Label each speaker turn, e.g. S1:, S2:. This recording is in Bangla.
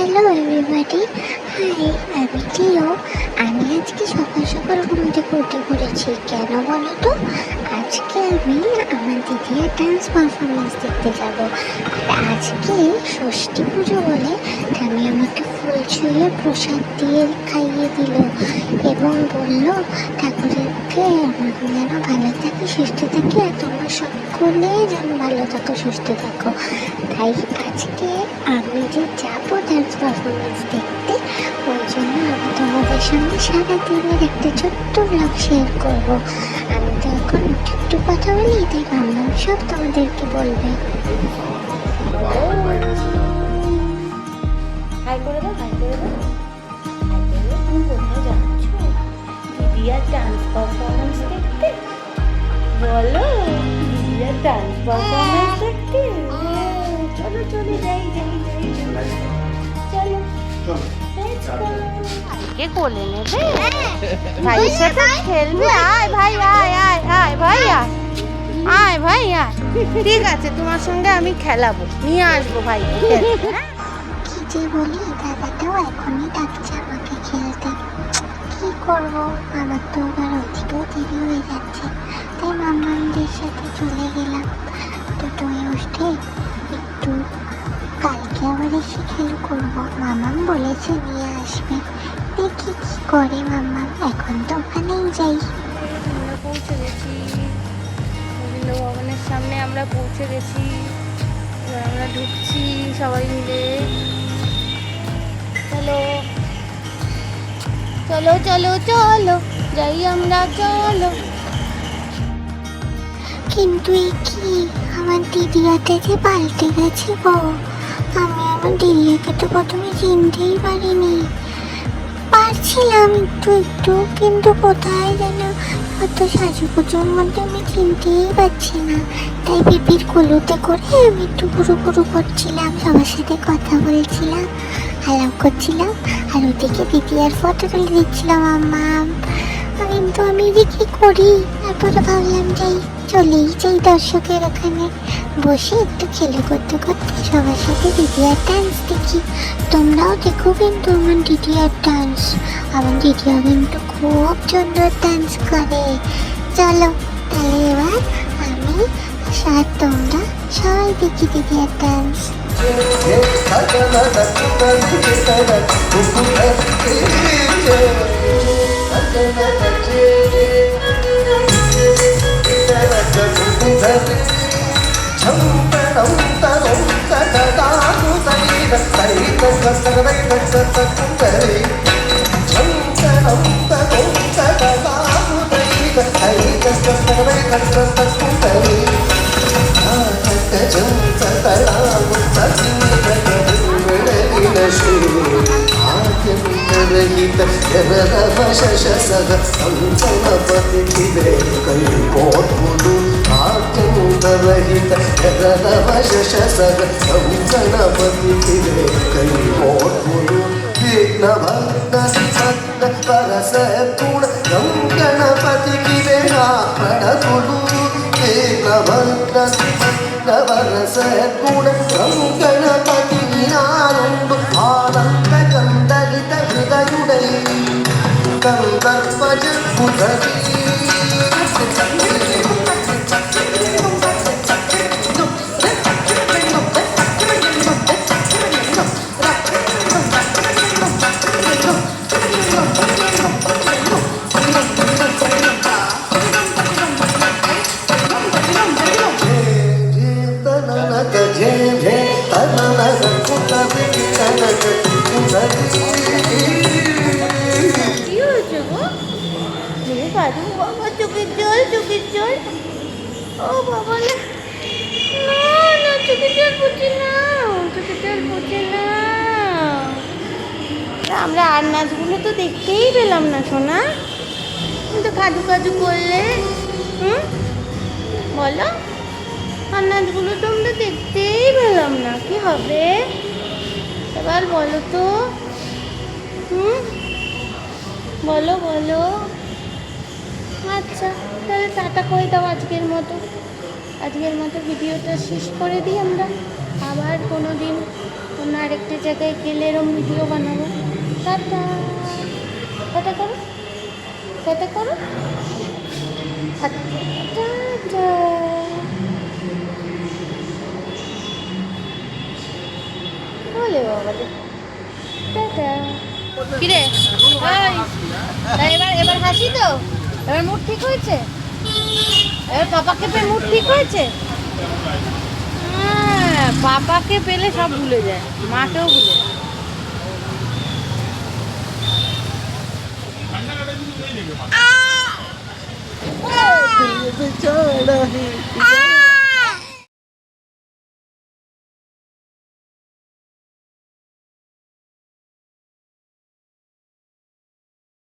S1: হ্যালো এভরিবডি, হাই, আমি টিও। আমি আজকে সকাল সকাল ঘুম থেকে উঠে পড়েছি। কেন বলো তো? আজকে আমি আমার দিদির ডান্স পারফরমেন্স দেখতে যাব। আর আজকে ষষ্ঠী পুজো বলে আমি আমাকে ফুল ছুঁয়ে প্রসাদ দিয়ে খাইয়ে দিল এবং বলল ঠাকুরকে আমার যেন ভালো থাকে, সুস্থ থাকে, আর তোমরা সকলে যেন ভালো থাকো, সুস্থ থাকো। তাই আজকে আমি যে যাবো ডান্স পারফরমেন্স দেখতে, ওই জন্য আমি তোমাদের সঙ্গে সারাদিনের একটা ছোট্ট ব্লগ শেয়ার করবো। আমি তো এখন একটু কথা বলি, তাই ভাবলাম সব তোমাদেরকে বলবে।
S2: হাই করে দাও, হাই করে দাও, হাই করে দাও। তুমি কোথায় যাচ্ছ? দিদিয়ার ডান্স পারফরমেন্স দেখতে? বলো, দিদিয়ার ডান্স পারফরমেন্স দেখতে? চলো চলে যাই যাই যাই চলো। ভাইকে কোলে নেবে? ভাইয়ের সাথে খেলবে? আয় ভাই, আয় আয় আয় ভাই, আয় আয় ভাই, আয়। ঠিক আছে, তোমার সঙ্গে আমি খেলাবো, নিয়ে আসবো ভাইকে খেলতে।
S1: কি যে বলি, দাদাটাও এখনই ডাকছে আমাকে খেলতে। কি করবো, আমার তো আবার ওইদিকেও দেরি হয়ে যাচ্ছে, তাই মামাদের সাথে চলে গেলাম। দুটোই উঠে একটু কালকে আবার এসে খেল করবো। মামাম বলেছে নিয়ে আসবে, দেখি কি করে মামাম। এখন তো ওখানেই যাই।
S2: আমরা পৌঁছে গেছি রবীন্দ্র ভবনের সামনে, আমরা পৌঁছে গেছি। এবার আমরা ঢুকছি সবাই মিলে। চলো চলো চলো চলো যাই আমরা, চলো।
S1: কিন্তু এ কি, আমার দিদিয়াটা যে পাল্টে গেছে গো। আমি আমার দিদিয়াকে তো প্রথমে চিনতেই পারিনি। পারছিলাম একটু একটু, কিন্তু কোথায় যেন কত সাজুগুজোর মধ্যে আমি চিনতেই পারছি না। তাই পিপির কুলুতে করে আমি একটু ঘুরু ঘুরু করছিলাম, সবার সাথে কথা বলছিলাম, আলাপ করছিলাম, আর ওদিকে দিদিয়ার ফটো তুলে দিচ্ছিলাম আমার। কিন্তু আমি যে কি করি, তারপরে ভাবলাম চলেই যাই দর্শকের ওখানে বসে একটু খেলে করতে করতে সবার সাথে দিদিয়ার ডান্স দেখি। তোমরাও দেখো কিন্তু আমার দিদিয়ার ডান্স। আমার দিদিয়া কিন্তু খুব সুন্দর ডান্স করে। চলো তাহলে এবার আমি আর তোমরা সবাই দেখি দিদিয়ার ডান্স।
S2: কি হয়েছে গো? বাবু বাবা, চোখের জল, চোখের জল। ও বাবা, না না না, চোখের জল পড়ছে না, চোখের জল পড়ছে না। আমরা আর নাচগুলো তো দেখতেই পেলাম না সোনা। কিন্তু কাজু কাজু করলে, বলো, আর নাচগুলো তো আমরা দেখতেই পেলাম না। কি হবে এবার বলো তো? বলো বলো। আচ্ছা তাহলে টাটা করে দাও আজকের মতো ভিডিওটা শেষ করে দিই আমরা। আবার কোনো দিন অন্য আরেকটা জায়গায় গেলে এরকম ভিডিও বানাবো। টাটা, টাটা করো, টাটা করো, টাটা। বলে বাবা রে, টাটা। কিরে তাই এবার এবার হাসি তো, এবার মুড ঠিক হয়েছে, এবার পাপাকে পেয়ে মুড ঠিক হয়েছে। হ্যাঁ, পাপাকে পেলে সব ভুলে যায়, মাকেও ভুলে যায়।